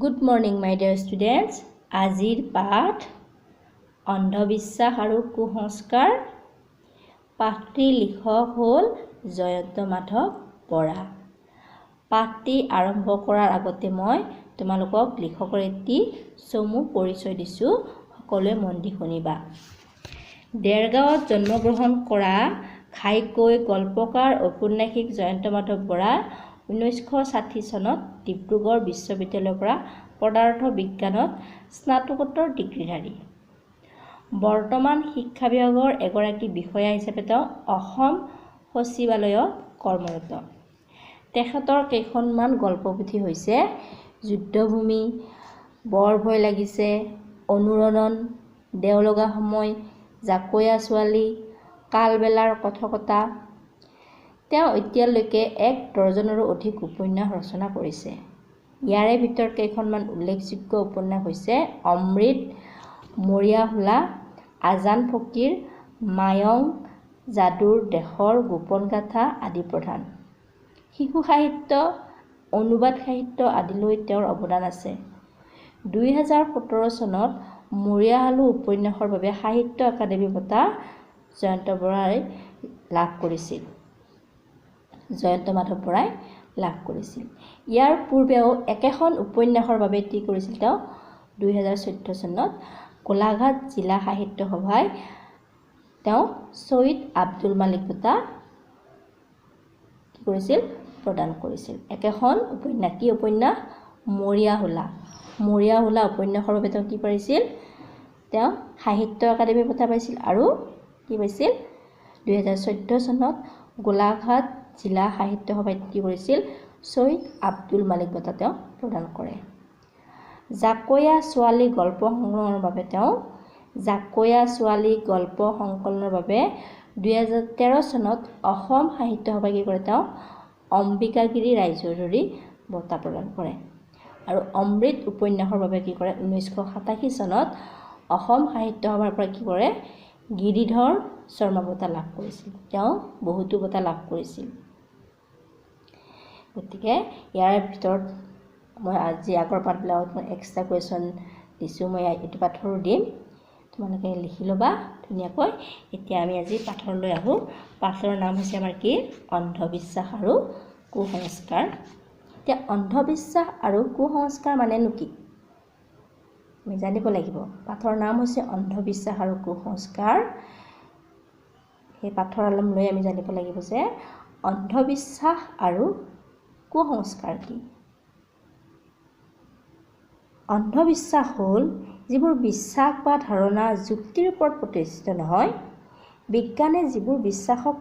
Good morning, my dear students. আজিৰ পাঠ অন্ধবিশ্বাস আৰু কুসংস্কাৰ। পাঠটিৰ লিখক হ'ল জয়ন্ত মাধৱ বৰা। পাঠটি আৰম্ভ কৰাৰ আগতে মই তোমালোকক লিখকৰ এটি চমু পৰিচয় দিছোঁ, সকলোৱে মন দি শুনিবা। দেৰগাঁৱত জন্মগ্ৰহণ কৰা ঘাইকৈ গল্পকাৰ ঔপন্যাসিক জয়ন্ত মাধৱ বৰা 1960 চনত ডিব্ৰুগড় বিশ্ববিদ্যালয়ৰ পৰা পদাৰ্থ বিজ্ঞানত স্নাতকোত্তৰ ডিগ্ৰীধাৰী। বৰ্তমান শিক্ষা বিভাগৰ এগৰাকী বিষয়া হিচাপে তেওঁ অসম সচিবালয়ত কৰ্মৰত। তেখেতৰ কেইখনমান গল্পপুথি হৈছে যুদ্ধভূমি, বৰ ভয় লাগিছে, অনুৰণন, দেওলগা সময়, জাকৈয়া ছোৱালী, কালবেলাৰ কথকতা। তেওঁ এতিয়ালৈকে 1 ডজনৰো অধিক উপন্যাস ৰচনা কৰিছে। ইয়াৰে ভিতৰত কেইখনমান উল্লেখযোগ্য উপন্যাস হৈছে অমৃত, মৰিয়াহোলা, আজান ফকীৰ, মায়ং, যাদুৰ দেশৰ গোপন গাথা আদি প্ৰধান। শিশু সাহিত্য, অনুবাদ সাহিত্য আদিলৈ তেওঁৰ অৱদান আছে। 2017 চনত মৰিয়াহোলা উপন্যাসৰ বাবে সাহিত্য একাডেমী বঁটা জয়ন্ত মাধৱ বৰাই লাভ কৰিছিল। ইয়াৰ পূৰ্বেও একেখন উপন্যাসৰ বাবে কি কৰিছিল তেওঁ 2014 চনত গোলাঘাট জিলা সাহিত্য সভাই তেওঁ ছৈয়দ আব্দুল মালিক বঁটা কি কৰিছিল প্ৰদান কৰিছিল। একেখন উপন্যাস কি উপন্যাস মৰিয়াহোলা উপন্যাসৰ বাবে তেওঁ কি পাৰিছিল, তেওঁ সাহিত্য একাডেমী বঁটা পাইছিল আৰু কি পাইছিল 2014 চনত গোলাঘাট জিলা সাহিত্য সভাই কি কৰিছিল ছৈয়দ আব্দুল মালিক বঁটা তেওঁ প্ৰদান কৰে। জাকৈয়া ছোৱালী গল্প সংকলনৰ বাবে তেওঁ 2013 চনত অসম সাহিত্য সভাই কি কৰে তেওঁ অম্বিকাগিৰি ৰায়চৌধুৰী বঁটা প্ৰদান কৰে। আৰু অমৃত উপন্যাসৰ বাবে কি কৰে 1987 চনত অসম সাহিত্য সভাৰ পৰা কি কৰে গিৰিধৰ শৰ্মা বঁটা লাভ কৰিছিল। তেওঁ বহুতো বঁটা লাভ কৰিছিল। গতিকে ইয়াৰ ভিতৰত মই আজি আগৰ পাঠবিলাকত মই এক্সট্ৰা কুৱেশ্যন দিছোঁ, মই এইটো পাঠৰো দিম, তোমালোকে লিখি ল'বা ধুনীয়াকৈ। এতিয়া আমি আজি পাঠলৈ আহোঁ। পাঠৰ নাম হৈছে আমাৰ কি অন্ধবিশ্বাস আৰু কুসংস্কাৰ। এতিয়া অন্ধবিশ্বাস আৰু কুসংস্কাৰ মানেনো কি আমি জানিব লাগিব। পাঠৰ নাম হৈছে অন্ধবিশ্বাস আৰু কুসংস্কাৰ। সেই পাঠৰ আলম লৈ আমি জানিব লাগিব যে অন্ধবিশ্বাস আৰু কুসংস্কাৰ কি। অন্ধবিশ্বাস হ'ল যিবোৰ বিশ্বাস বা ধাৰণা যুক্তিৰ ওপৰত প্ৰতিষ্ঠিত নহয়। বিজ্ঞানে যিবোৰ বিশ্বাসক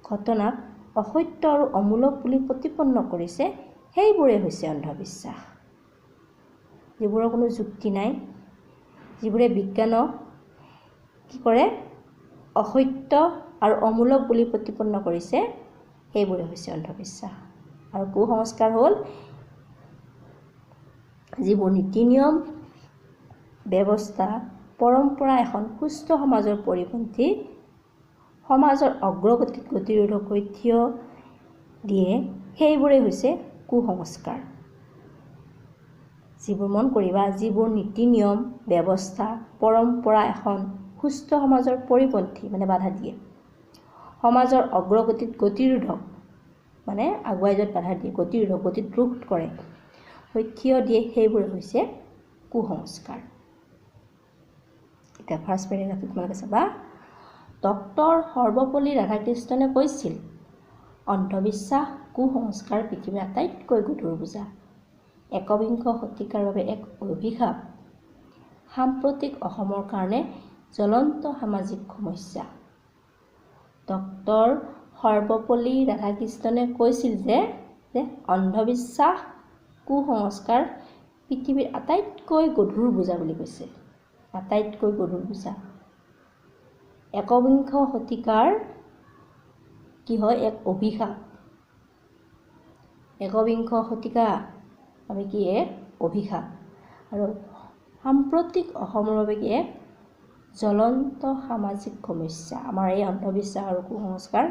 ঘটনাক অসত্য আৰু অমূলক বুলি প্ৰতিপন্ন কৰিছে সেইবোৰেই হৈছে অন্ধবিশ্বাস। যিবোৰৰ কোনো যুক্তি নাই, যিবোৰে বিজ্ঞানক কি কৰে অসত্য আৰু অমূলক বুলি প্ৰতিপন্ন কৰিছে সেইবোৰে হৈছে অন্ধবিশ্বাস। আৰু কুসংস্কাৰ হ'ল যিবোৰ নীতি নিয়ম, ব্যৱস্থা, পৰম্পৰা এখন সুস্থ সমাজৰ পৰিপন্থী, সমাজৰ অগ্ৰগতিত গতিৰোধক হৈ থিয় দিয়ে, সেইবোৰেই হৈছে কুসংস্কাৰ। যিবোৰ মন কৰিবা, যিবোৰ নীতি নিয়ম, ব্যৱস্থা, পৰম্পৰা এখন সুস্থ সমাজৰ পৰিপন্থী মানে বাধা দিয়ে, সমাজৰ অগ্ৰগতিত গতিৰোধক মানে আগুৱাই যোৱাত বাধা দিয়ে, গতিত ৰোধ কৰে, হৈ থিয় দিয়ে, সেইবোৰ হৈছে কুসংস্কাৰ। এতিয়া ফাৰ্ষ্ট পেৰাগ্ৰাফটো তোমালোকে চাবা। ডক্টৰ সৰ্বপল্লী ৰাধাকৃষ্ণনে কৈছিল, অন্ধবিশ্বাস কুসংস্কাৰ পৃথিৱীৰ আটাইতকৈ গধুৰ বোজা, একবিংশ শতিকাৰ বাবে এক অভিশাপ, সাম্প্ৰতিক অসমৰ কাৰণে জ্বলন্ত সামাজিক সমস্যা। ডক্টৰ সৰ্বপল্লী ৰাধাকৃষ্ণনে কৈছিল যে অন্ধবিশ্বাস কুসংস্কাৰ পৃথিৱীৰ আটাইতকৈ গধুৰ বোজা বুলি কৈছে, আটাইতকৈ গধুৰ বোজা। একবিংশ শতিকাৰ কি হয় এক অভিশাপ। একবিংশ শতিকা আমি কি এক অভিশাপ আৰু সাম্প্ৰতিক অসমৰ বাবে কি এক জ্বলন্ত সামাজিক সমস্যা। আমাৰ এই অন্ধবিশ্বাস আৰু কুসংস্কাৰ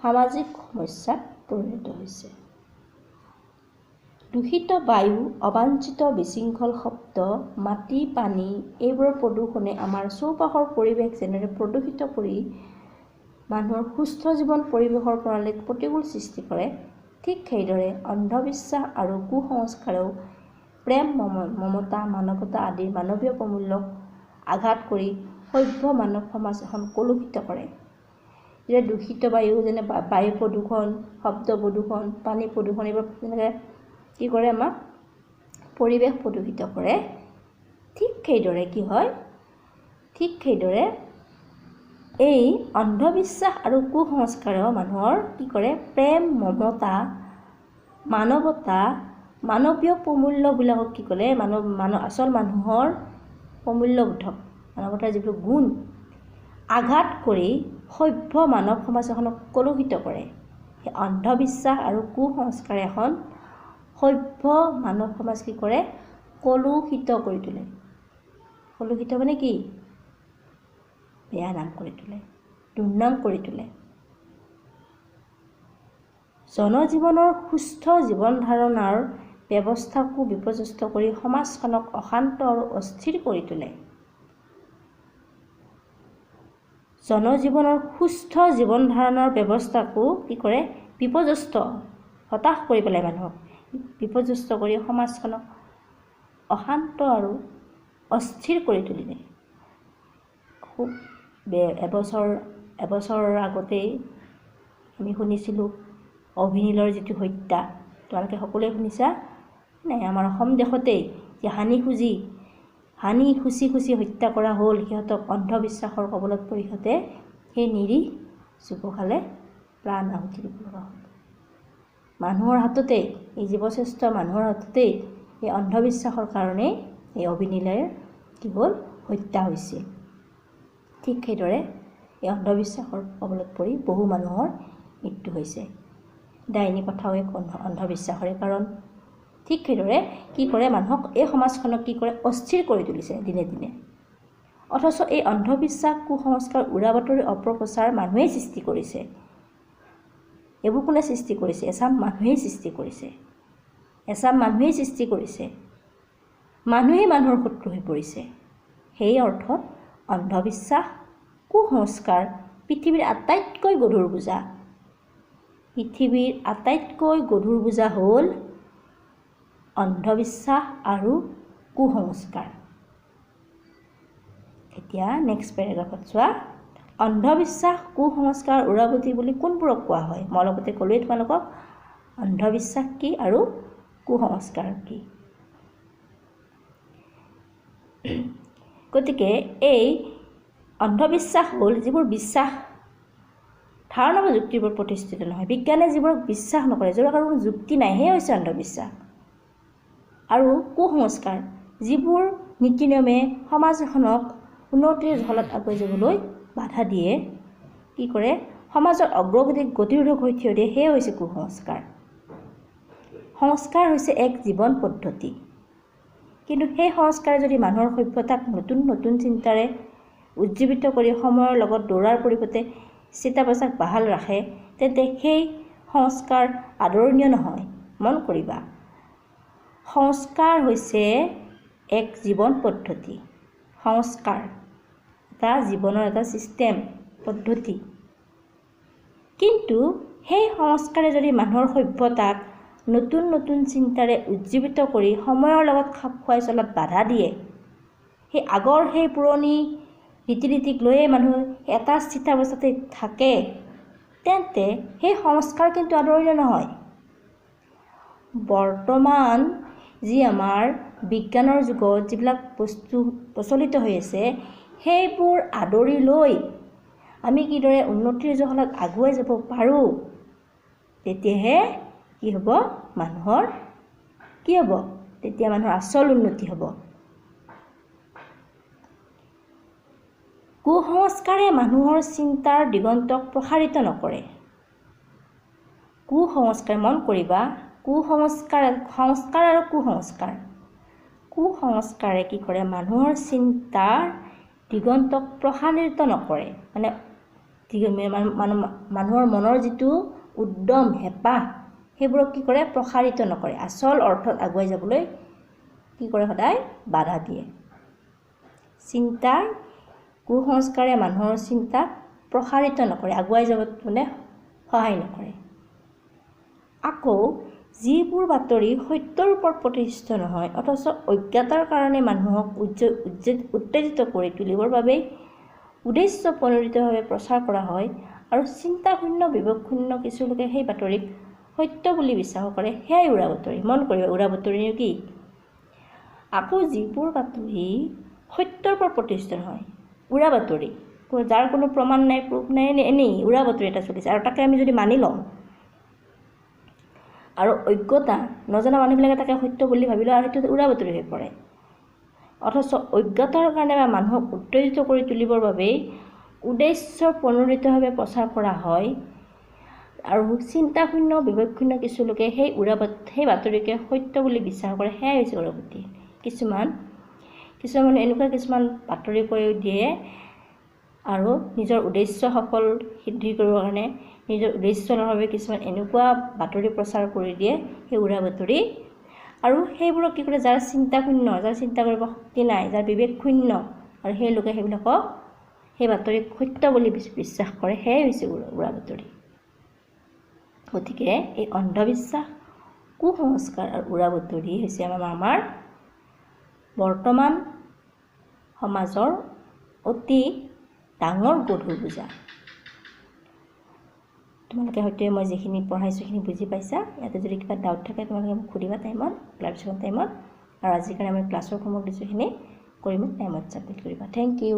সামাজিক সমস্যাত পৰিণত হৈছে। দূষিত বায়ু, অবাঞ্ছিত বিশৃংখল শব্দ, মাটি, পানী এইবোৰৰ প্ৰদূষণে আমাৰ চৌপাশৰ পৰিৱেশ যেনেদৰে প্ৰদূষিত কৰি মানুহৰ সুস্থ জীৱন পৰিৱেশৰ প্ৰণালীত প্ৰতিকূল সৃষ্টি কৰে, ঠিক সেইদৰে অন্ধবিশ্বাস আৰু কুসংস্কাৰেও প্ৰেম, মমতা, মানৱতা আদিৰ মানৱীয় প্ৰমূল্যক আঘাত কৰি সভ্য মানৱ সমাজ এখন কলুষিত কৰে। যে দূষিত বায়ু, যেনে বায়ু প্ৰদূষণ, শব্দ প্ৰদূষণ, পানী প্ৰদূষণ, এইবোৰ যেনেকৈ কি কৰে আমাক পৰিৱেশ প্ৰদূষিত কৰে, ঠিক সেইদৰে কি হয়, ঠিক সেইদৰে এই অন্ধবিশ্বাস আৰু কুসংস্কাৰেও মানুহৰ কি কৰে প্ৰেম, মমতা, মানৱতা, মানৱীয় প্ৰমূল্যবিলাকক কি কৰে আচল মানুহৰ প্ৰমূল্যবোধক মানৱতাৰ যিবোৰ গুণ আঘাত কৰি সভ্য মানৱ সমাজ এখনক কলুষিত কৰে। সেই অন্ধবিশ্বাস আৰু কুসংস্কাৰে এখন সভ্য মানৱ সমাজ কি কৰে কলুষিত কৰি তোলে। কলুষিত মানে কি? বেয়া নাম কৰি তোলে, দুৰ্নাম কৰি তোলে। জনজীৱনৰ সুস্থ জীৱন ধাৰণৰ ব্যৱস্থাকো বিপৰ্যস্ত কৰি সমাজখনক অশান্ত আৰু অস্থিৰ কৰি তোলে। জনজীৱনৰ সুস্থ জীৱন ধাৰণৰ ব্যৱস্থাকো কি কৰে বিপৰ্যস্ত, হতাশ কৰি পেলাই মানুহক বিপৰ্যস্ত কৰি সমাজখনক অশান্ত আৰু অস্থিৰ কৰি তুলিলে। খুব এবছৰৰ আগতেই আমি শুনিছিলোঁ অভিনীলৰ যিটো হত্যা, তোমালোকে সকলোৱে শুনিছা নাই? আমাৰ অসম দেশতেই যে হানি খুচি হত্যা কৰা হ'ল, সিহঁতক অন্ধবিশ্বাসৰ কবলত পৰি সিহঁতে সেই নিৰীহ যুৱকহালে প্ৰাণ আহুতি দিব লগা হ'ল। মানুহৰ হাততেই, এই জীৱশ্ৰেষ্ঠ মানুহৰ হাততেই এই অন্ধবিশ্বাসৰ কাৰণে এই অভিনীলৰ কি হ'ল হত্যা হৈছিল। ঠিক সেইদৰে এই অন্ধবিশ্বাসৰ কবলত পৰি বহু মানুহৰ মৃত্যু হৈছে। ডাইনী কথাও এক অন্ধবিশ্বাসৰে কাৰণ। ঠিক সেইদৰে কি কৰে মানুহক এই সমাজখনক কি কৰে অস্থিৰ কৰি তুলিছে দিনে দিনে। অথচ এই অন্ধবিশ্বাস, কুসংস্কাৰ, উৰাবাতৰি, অপপ্ৰচাৰ মানুহেই সৃষ্টি কৰিছে। এইবোৰ কোনে সৃষ্টি কৰিছে? এচাম মানুহেই সৃষ্টি কৰিছে। মানুহেই মানুহৰ শত্ৰু হৈ পৰিছে। সেই অৰ্থত অন্ধবিশ্বাস, কুসংস্কাৰ পৃথিৱীৰ আটাইতকৈ গধুৰ বোজা। পৃথিৱীৰ আটাইতকৈ গধুৰ বোজা হ'ল অন্ধবিশ্বাস আৰু কুসংস্কাৰ। এতিয়া নেক্সট পেৰাগ্ৰাফত চোৱা। অন্ধবিশ্বাস, কুসংস্কাৰ, উৰাবাতৰি বুলি কোনবোৰক কোৱা হয়? মই লগতে ক'লোৱেই তোমালোকক অন্ধবিশ্বাস কি আৰু কুসংস্কাৰ কি। গতিকে এই অন্ধবিশ্বাস হ'ল যিবোৰ বিশ্বাস ধাৰণা বা যুক্তিৰ ওপৰত প্ৰতিষ্ঠিত নহয়। বিজ্ঞানে যিবোৰক বিশ্বাস নকৰে, যিবোৰৰ কোনো যুক্তি নাই, সেয়া হৈছে অন্ধবিশ্বাস। আৰু কুসংস্কাৰ যিবোৰ নীতি নিয়মে সমাজ এখনক উন্নতিৰ জখলাত আগুৱাই যাবলৈ বাধা দিয়ে, কি কৰে সমাজৰ অগ্ৰগতিক গতিৰোধক হৈ থিয় দিয়ে, সেয়া হৈছে কুসংস্কাৰ। সংস্কাৰ হৈছে এক জীৱন পদ্ধতি, কিন্তু সেই সংস্কাৰে যদি মানুহৰ সভ্যতাক নতুন নতুন চিন্তাৰে উজ্জীৱিত কৰি সময়ৰ লগত দৌৰাৰ পৰিৱৰ্তে চিতাবস্তাক বাহাল ৰাখে, তেন্তে সেই সংস্কাৰ আদৰণীয় নহয়। মন কৰিবা, সংস্কাৰ হৈছে এক জীৱন পদ্ধতি। সংস্কাৰ এটা জীৱনৰ এটা ছিষ্টেম, পদ্ধতি। কিন্তু সেই সংস্কাৰে যদি মানুহৰ সভ্যতাক নতুন নতুন চিন্তাৰে উজ্জীৱিত কৰি সময়ৰ লগত খাপ খুৱাই চলাত বাধা দিয়ে, সেই আগৰ সেই পুৰণি ৰীতি নীতিক লৈয়ে মানুহ এটা স্থিতাৱস্থাতে থাকে, তেন্তে সেই সংস্কাৰ কিন্তু আদৰণীয় নহয়। বৰ্তমান যি আমাৰ বিজ্ঞানৰ যুগত যিবিলাক বস্তু প্ৰচলিত হৈ আছে, সেইবোৰ আদৰি লৈ আমি কিদৰে উন্নতিৰ জখলাত আগুৱাই যাব পাৰোঁ, তেতিয়াহে কি হ'ব মানুহৰ তেতিয়া মানুহৰ আচল উন্নতি হ'ব। কুসংস্কাৰে মানুহৰ চিন্তাৰ দিগন্তক প্ৰসাৰিত নকৰে। কুসংস্কাৰ, মন কৰিবা, সংস্কাৰ আৰু কুসংস্কাৰে কি কৰে মানুহৰ চিন্তাৰ দিগন্তক প্ৰসাৰিত নকৰে। মানে মানুহৰ মনৰ যিটো উদ্যম, হেঁপাহ, সেইবোৰক কি কৰে প্ৰসাৰিত নকৰে আচল অৰ্থত আগুৱাই যাবলৈ কি কৰে সদায় বাধা দিয়ে চিন্তাৰ কুসংস্কাৰে মানুহৰ চিন্তা প্ৰসাৰিত নকৰে আগুৱাই যাব মানে সহায় নকৰে আকৌ যিবোৰ বাতৰি সত্যৰ ওপৰত প্ৰতিষ্ঠিত নহয় অথচ অজ্ঞতাৰ কাৰণে মানুহক উত্তেজিত কৰি তুলিবৰ বাবে উদ্দেশ্য প্ৰণোদিতভাৱে প্ৰচাৰ কৰা হয় আৰু চিন্তাশূন্য বিবেকশূন্য কিছু লোকে সেই বাতৰিক সত্য বুলি বিশ্বাস কৰে সেয়াই উৰা বাতৰি মন কৰিব উৰা বাতৰি কি আকৌ যিবোৰ বাতৰি সত্যৰ ওপৰত প্ৰতিষ্ঠিত নহয় উৰা বাতৰি যাৰ কোনো প্ৰমাণ নাই প্ৰুফ নাই এনেই উৰা বাতৰি এটা চলিছে আৰু তাকে আমি যদি মানি লওঁ আৰু অজ্ঞতা নজনা মানুহবিলাকে তাকে সত্য বুলি ভাবিলোঁ আৰু সেইটো উৰা বাতৰি হৈ পৰে অথচ অজ্ঞতাৰ কাৰণে বা মানুহক উত্তেজিত কৰি তুলিবৰ বাবে উদ্দেশ্য প্ৰণোদিতভাৱে প্ৰচাৰ কৰা হয় আৰু চিন্তাশূন্য বিবেকশূন্য কিছু লোকে সেই বাতৰিকে সত্য বুলি বিশ্বাস কৰে সেয়াই হৈছে উৰা বাতৰি কিছুমান এনেকুৱা কিছুমান বাতৰি কৈ দিয়ে আৰু নিজৰ উদ্দেশ্য সফল সিদ্ধি কৰিবৰ কাৰণে নিজৰ উদ্দেশ্যৰ বাবে কিছুমান এনেকুৱা বাতৰি প্ৰচাৰ কৰি দিয়ে সেই উৰা বাতৰি আৰু সেইবোৰক কি কৰে যাৰ চিন্তাশূন্য যাৰ চিন্তা কৰিব শক্তি নাই যাৰ বিবেক শূন্য আৰু সেই লোকে সেইবিলাকক সেই বাতৰিক সত্য বুলি বিশ্বাস কৰে সেয়াই হৈছে উৰা বাতৰি গতিকে এই অন্ধবিশ্বাস কুসংস্কাৰ আৰু উৰা বাতৰি হৈছে আমাৰ বৰ্তমান সমাজৰ অতি ডাঙৰ গধুৰ বোজা তোমালোকে হয়তো মই যিখিনি পঢ়াইছোঁ সেইখিনি বুজি পাইছা ইয়াতে যদি কিবা ডাউট থাকে তোমালোকে মোক সুধিবা টাইমত ক্লাছৰ টাইমত আৰু আজিকালি আমি ক্লাছৰ হোমৱৰ্ক দিছোঁ সেইখিনি কৰি মোক টাইমত ছাবমিট কৰিবা থেংক ইউ